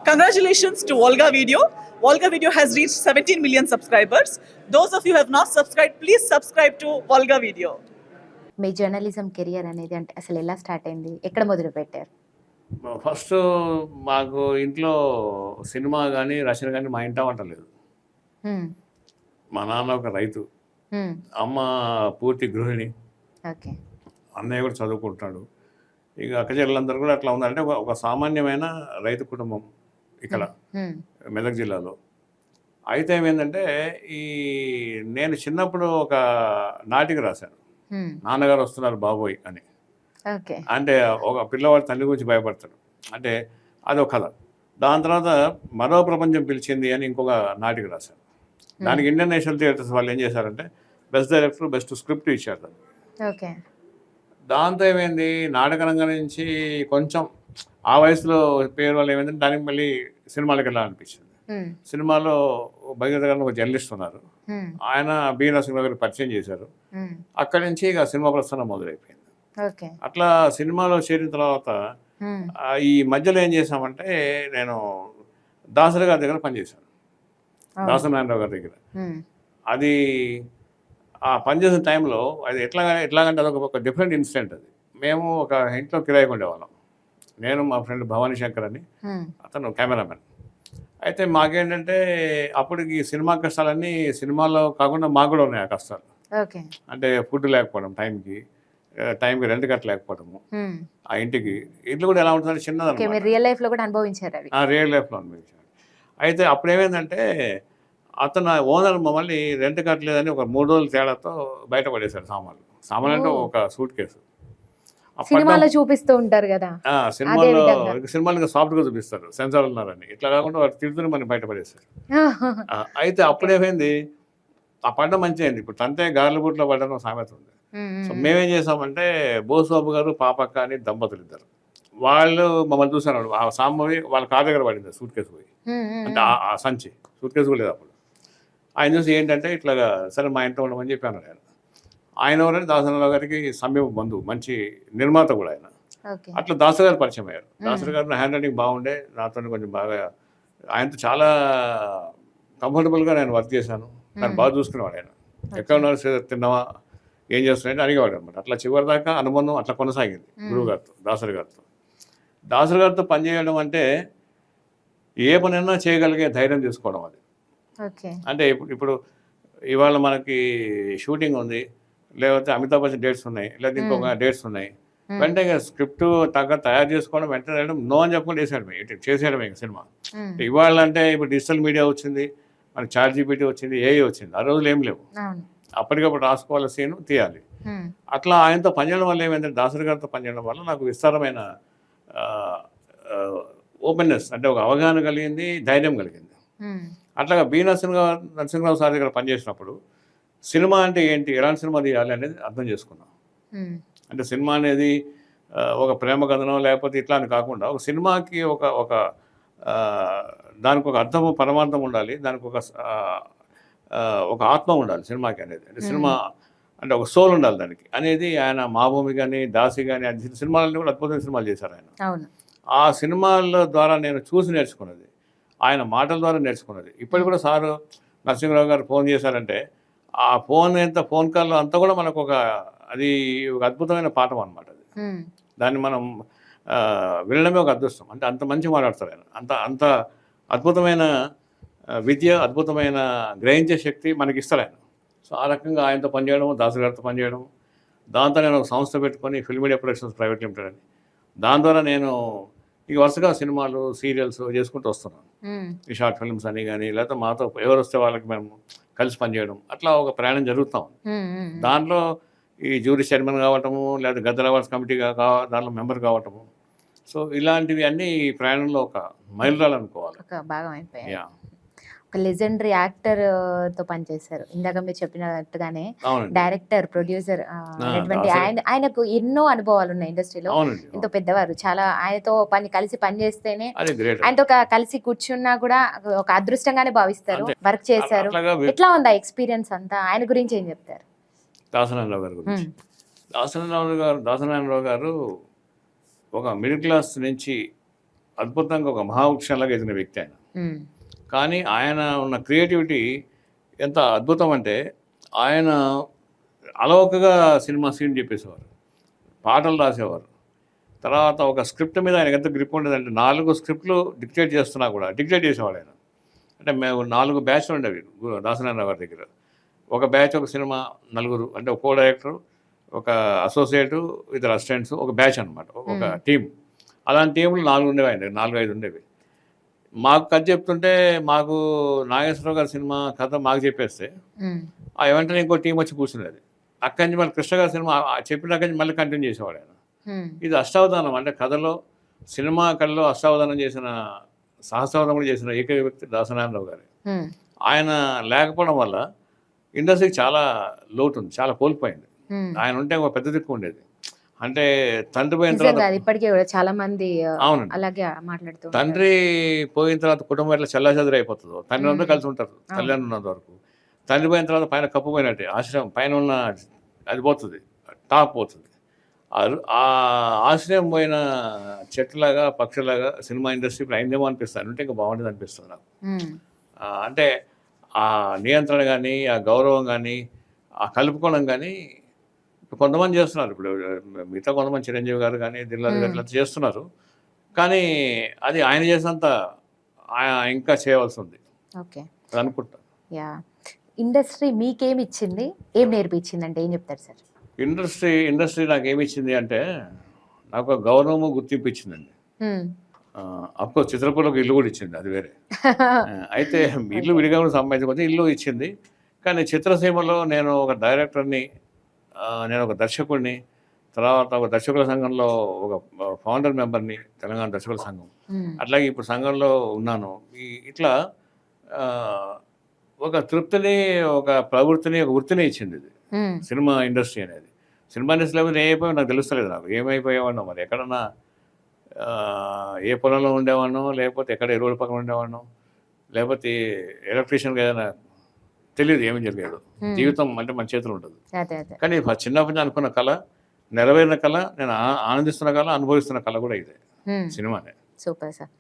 Congratulations to Volga Video. Volga Video has reached 17 million subscribers. Those of you who have not subscribed, please subscribe to Volga Video. Me journalism career అనేది అంటే అసలు ఎలా start అయింది, ఎక్కడ మొదలు పెట్టారు? First మాకు ఇంట్లో సినిమా కానీ రచన కానీ మా ఇంట వంట లేదు. మా నాన్న ఒక రైతు, అమ్మ పూర్తి గృహిణి, ఓకే, అన్నయ్య కూడా చదువుకుంటున్నాడు. ఇక అక్కచెల్లెలందరూ కూడా అట్లా ఉందంటే ఒక సామాన్యమైన రైతు కుటుంబం ఇక్కడ మెదక్ జిల్లాలో. అయితే ఏమైందంటే నేను చిన్నప్పుడు ఒక నాటిక రాశాను, నాన్నగారు వస్తున్నారు బాబోయ్ అని. అంటే ఒక పిల్లవాడు తండ్రి గురించి భయపడతాడు, అంటే అదొక కథ. దాని తర్వాత మరో ప్రపంచం పిలిచింది అని ఇంకొక నాటిక రాశాను. దానికి ఇండియన్ నేషనల్ థియేటర్స్ వాళ్ళు ఏం చేశారంటే బెస్ట్ డైరెక్టర్, బెస్ట్ స్క్రిప్ట్ ఇచ్చారు. దాంతో ఏమైంది, నాటకరంగం నుంచి కొంచెం ఆ వయసులో పేరు వల్ల ఏమైందంటే దానికి మళ్ళీ సినిమాలకు వెళ్ళాలనిపించింది. సినిమాలో భగీరథ గారు ఒక జర్నలిస్ట్ ఉన్నారు, ఆయన బి నరసింహరావు గారు పరిచయం చేశారు. అక్కడి నుంచి ఇక సినిమా ప్రస్థానం మొదలైపోయింది. అట్లా సినిమాలో చేరిన తర్వాత ఈ మధ్యలో ఏం చేశామంటే నేను దాసరి గారి దగ్గర పనిచేశాను, దాసనారాయణరావు గారి దగ్గర. అది ఆ పనిచేసిన టైంలో అది ఎట్లాగంటే అదొక డిఫరెంట్ ఇన్సిడెంట్. అది మేము ఒక ఇంట్లో కిరాయికి ఉండేవాళ్ళం, నేను మా ఫ్రెండ్ భవానీ శంకర్ అని, అతను కెమెరామెన్. అయితే మాకేంటంటే అప్పటికి సినిమా కష్టాలన్నీ సినిమాలో కాకుండా మాకు కూడా ఉన్నాయి ఆ కష్టాలు. అంటే ఫుడ్ లేకపోవడం, టైంకి రెంట్ కట్టలేకపోవడము, ఆ ఇంటికి ఇల్లు కూడా ఎలా ఉంటుందంటే చిన్నది, రియల్ లైఫ్లో కూడా అనుభవించారు. రియల్ లైఫ్లో అనుభవించారు. అయితే అప్పుడు ఏమైందంటే అతను ఓనర్ మమ్మల్ని రెంట్ కట్టలేదని ఒక 3 రోజుల తేడాతో బయటపడేశారు. సామాన్లు అంటే ఒక సూట్ కేసు. సినిమాలో చూపిస్తూ ఉంటారు కదా, సినిమాలు సాఫ్ట్గా చూపిస్తారు, సెన్సార్ ఉన్నారని. ఇట్లా కాకుండా వారు తిడుతూనే మనం బయటపడేశారు. అయితే అప్పుడేమైంది, ఆ పడ్డ మంచి అయింది. ఇప్పుడు తంతే గార్ల బుట్లో పడ్డం సామెత ఉంది. సో మేమేం చేసామంటే బోసుబాబు గారు, పాపక్క అని దంపతులు ఇద్దరు, వాళ్ళు మమ్మల్ని చూసారు. ఆ సాంబవి వాళ్ళ కార్ దగ్గర పడింది సూట్ కేసు పోయి, అంటే ఆ సంచి సూట్ కేసు కూడా లేదు అప్పుడు. ఆయన చూసి ఏంటంటే ఇట్లాగా సరే మా ఇంట్లో ఉండమని చెప్పాను. ఆయన ఎవరంటే దాసరావు గారికి సమీప బంధువు, మంచి నిర్మాత కూడా ఆయన. అట్లా దాసరి గారు పరిచయం అయ్యారు. దాసరి గారు హ్యాండ్ రైటింగ్ బాగుండే, నాతో కొంచెం బాగా ఆయనతో చాలా కంఫర్టబుల్గా నేను వర్క్ చేశాను. నన్ను బాగా చూసుకునేవాడు ఆయన. ఎక్కడ ఉన్నారు, తిన్నావా, ఏం చేస్తున్నాయంటే అడిగేవాడు అనమాట. అట్లా చివరి దాకా అనుబంధం అట్లా కొనసాగింది గురువు గారితో, దాసరి గారితో. దాసరి గారితో పనిచేయడం అంటే ఏ పనైనా చేయగలిగే ధైర్యం తీసుకోవడం. అది అంటే ఇప్పుడు ఇవాళ మనకి షూటింగ్ ఉంది, లేకపోతే అమితాబ్ బచ్చన్ డేట్స్ ఉన్నాయి, లేకపోతే ఇంకొక డేట్స్ ఉన్నాయి, వెంటనే స్క్రిప్ట్ తయారు చేసుకోవడం, వెంటనే నో అని చెప్పకుండా చేసేయడమే సినిమా. ఇవాళ అంటే ఇప్పుడు డిజిటల్ మీడియా వచ్చింది, మనకి ChatGPT వచ్చింది, AI వచ్చింది. ఆ రోజులు ఏం లేవు, అప్పటికప్పుడు రాసుకోవాలి, సీను తీయాలి. అట్లా ఆయనతో పనిచేయడం వల్ల ఏమైందంటే దాసరి గారితో పనిచేయడం వల్ల నాకు విస్తారమైన ఓపెన్నెస్, అంటే ఒక అవగాహన కలిగింది, ధైర్యం కలిగింది. అట్లాగా బి నరసింహరావు సార్ దగ్గర పనిచేసినప్పుడు సినిమా అంటే ఏంటి, ఎలాంటి సినిమా తీయాలి అనేది అర్థం చేసుకున్నాం. అంటే సినిమా అనేది ఒక ప్రేమ కథనం లేకపోతే ఇట్లా అని కాకుండా ఒక సినిమాకి ఒక దానికి ఒక అర్థము పరమార్థం ఉండాలి, దానికి ఒక ఆత్మ ఉండాలి సినిమాకి అనేది. అంటే సినిమా అంటే ఒక సోల్ ఉండాలి దానికి అనేది ఆయన మాభూమి కానీ, దాసి కానీ, సినిమాలన్నీ కూడా అద్భుతమైన సినిమాలు చేశారు ఆయన. ఆ సినిమాల ద్వారా నేను చూసి నేర్చుకున్నది, ఆయన మాటల ద్వారా నేర్చుకున్నది. ఇప్పటికి కూడా సారు నరసింహరావు గారు ఫోన్ చేశారంటే ఆ ఫోన్ కాల్లో అంతా కూడా మనకు అది ఒక అద్భుతమైన పాఠం అనమాట. అది దాన్ని మనం వినడమే ఒక అదృష్టం. అంటే అంత మంచి మాట్లాడతారు ఆయన, అంత అద్భుతమైన విద్య, అద్భుతమైన గ్రహించే శక్తి మనకి ఇస్తాడు ఆయన. సో ఆ రకంగా ఆయనతో పనిచేయడం, దాసరి గారితో పనిచేయడం, దాంతో నేను ఒక సంస్థ పెట్టుకొని film media productions private limited అని, దాని ద్వారా నేను ఇక వరుసగా సినిమాలు, సీరియల్స్ చేసుకుంటూ వస్తున్నాను. ఈ షార్ట్ ఫిల్మ్స్ అని కానీ, లేకపోతే మాతో ఎవరు వస్తే వాళ్ళకి మేము కలిసి పనిచేయడం, అట్లా ఒక ప్రయాణం జరుగుతాం. దాంట్లో ఈ జ్యూరీ చైర్మన్ కావటము, లేదా గద్దర్ అవార్డ్స్ కమిటీగా దాంట్లో మెంబర్ కావటము, సో ఇలాంటివి అన్నీ ఈ ప్రయాణంలో ఒక మైలురాళ్ళు అనుకోవాలి. ఒక లెజెండరీ యాక్టర్ తో పనిచేశారు. ఇందాక మీరు చెప్పినట్టుగానే డైరెక్టర్, ప్రొడ్యూసర్ అనేటువంటి ఆయనకు ఎన్నో అనుభవాలు ఉన్నాయి ఇండస్ట్రీలో. ఎంతో పెద్దవారు, చాలా ఆయనతో కలిసి పనిచేస్తేనే, ఆయనతో కలిసి కూర్చున్నా కూడా ఒక అదృష్టంగానే భావిస్తారు. వర్క్ చేశారు. ఎట్లా ఉంది ఆ ఎక్స్పీరియన్స్ అంతా, ఆయన గురించి ఏం చెప్తారు? దాసనారాయణరావు గారి గురించి. దాసనారాయణరావు గారు ఒక మిడిల్ క్లాస్ నుంచి అద్భుతంగా ఒక మహావృక్షంలాగా ఎదిగిన వ్యక్తి ఆయన. మ్మ్. కానీ ఆయన ఉన్న క్రియేటివిటీ ఎంత అద్భుతం అంటే ఆయన అలవకగా సినిమా సీన్ చెప్పేసేవారు, పాటలు రాసేవారు. తర్వాత ఒక స్క్రిప్ట్ మీద ఆయనకి ఎంత గ్రిప్ ఉండేదంటే 4 స్క్రిప్ట్లు డిక్టేట్ చేస్తున్నా కూడా డిక్టేట్ చేసేవాడు ఆయన. అంటే మేము 4 బ్యాచ్లు ఉండేవి దాసనారాయణ గారి దగ్గర. ఒక బ్యాచ్ ఒక సినిమా 4, అంటే ఒక కో డైరెక్టర్, ఒక అసోసియేటు, 2 అసిస్టెంట్స్, ఒక బ్యాచ్ అనమాట, ఒక టీం. అలాంటి టీంలు 4 ఉండేవి ఆయన దగ్గర, 4, 5 ఉండేవి. మాకు కథ చెప్తుంటే మాకు నాగేశ్వరరావు గారి సినిమా కథ మాకు చెప్పేస్తే మ్మ్. ఆ వెంటనే ఇంకో టీం వచ్చి కూర్చునేది. అక్కడి నుంచి మళ్ళీ కృష్ణ గారి సినిమా చెప్పినాక నుంచి మళ్ళీ కంటిన్యూ చేసేవాడు ఆయన. మ్మ్. ఇది అష్టావధానం, అంటే కథలో సినిమా కళలో అష్టావధానం చేసిన, సహస్రావధానం చేసిన ఏకైక వ్యక్తి దాసనారాయణరావు గారు. మ్మ్. ఆయన లేకపోవడం వల్ల ఇండస్ట్రీకి చాలా లోటు ఉంది, చాలా కోల్పోయింది. మ్మ్. ఆయన ఉంటే ఒక పెద్ద దిక్కు ఉండేది. అంటే తండ్రి పోయిన తర్వాత, నిజంగా ఇప్పటికే కూడా చాలా మంది అవునండి, అలాగే మాట్లాడుతూ ఉంటారు. తండ్రి పోయిన తర్వాత కుటుంబం ఎట్లా చెల్లాచెదరు అయిపోతుందో, తండ్రి అందరూ కలిసి ఉంటారు తల్లిదండ్రులు ఉన్నంత వరకు. తండ్రి పోయిన తర్వాత పైన కప్పు పోయినట్టే, ఆశ్రయం పైన ఉన్న అది పోతుంది, టాప్ పోతుంది. ఆ ఆశ్రయం పోయిన చెట్టులాగా పక్షులాగా సినిమా ఇండస్ట్రీ ఇప్పుడు అయిందేమో అనిపిస్తుంది. అంటే ఇంకా బాగుంటుంది అనిపిస్తుంది నాకు. మ్మ్. అంటే ఆ నియంత్రణ కానీ, ఆ గౌరవం కానీ, ఆ కలుపుకోవడం కానీ కొంతమంది చేస్తున్నారు. ఇప్పుడు మిగతా కొంతమంది చిరంజీవి గారు కానీ, దిల్రాజు గారు ఇట్లా చేస్తున్నారు. కానీ అది ఆయన చేసినంత ఇంకా చేయవలసి ఉంది ఓకే. అది అనుకుంటా. యా, ఇండస్ట్రీ మీకేమి ఇచ్చింది, ఏం నేర్పించింది అంటే ఏం చెప్తారు సార్? ఇండస్ట్రీ నాకు ఏమి ఇచ్చింది అంటే, నాకు ఒక గౌరవము గుర్తింపు ఇచ్చిందండి. మ్మ్. అఫ్కోర్స్ చిత్రపూర్లకు ఇల్లు కూడా ఇచ్చింది, అది వేరే. అయితే ఇల్లు విడిగా కూడా సంబంధించకపోతే ఇల్లు ఇచ్చింది. కానీ చిత్రసీమలో నేను ఒక డైరెక్టర్ని, నేను ఒక దర్శకుడిని, తర్వాత ఒక దర్శకుల సంఘంలో ఒక ఫౌండర్ మెంబర్ని, తెలంగాణ దర్శకుల సంఘం. మ్మ్. అట్లాగే ఇప్పుడు సంఘంలో ఉన్నాను. ఇట్లా ఒక తృప్తిని, ఒక ప్రవృత్తిని, ఒక వృత్తిని ఇచ్చింది ఇది మ్మ్. సినిమా ఇండస్ట్రీ అనేది. సినిమా ఇండస్ట్రీ లేకపోతే ఏమైపోయావు నాకు తెలుస్తలేదు. నాకు ఏమైపోయేవాడినో మరి, ఎక్కడన్నా ఏ పొలంలో ఉండేవాడినో, లేకపోతే ఎక్కడ ఎరువుల పక్కన ఉండేవాడినో, లేకపోతే ఎలక్ట్రీషియన్గా ఏదైనా తెలియదు, ఏమీ జరిగేది. జీవితం అంటే మన చేతులు ఉంటుంది. అదే అదే. కానీ చిన్నప్పటి నుంచి అనుకున్న కళ, నెరవేరిన కళ, నేను ఆనందిస్తున్న కళ, అనుభవిస్తున్న కళ కూడా ఇదే మ్మ్. సినిమానే. Super sir.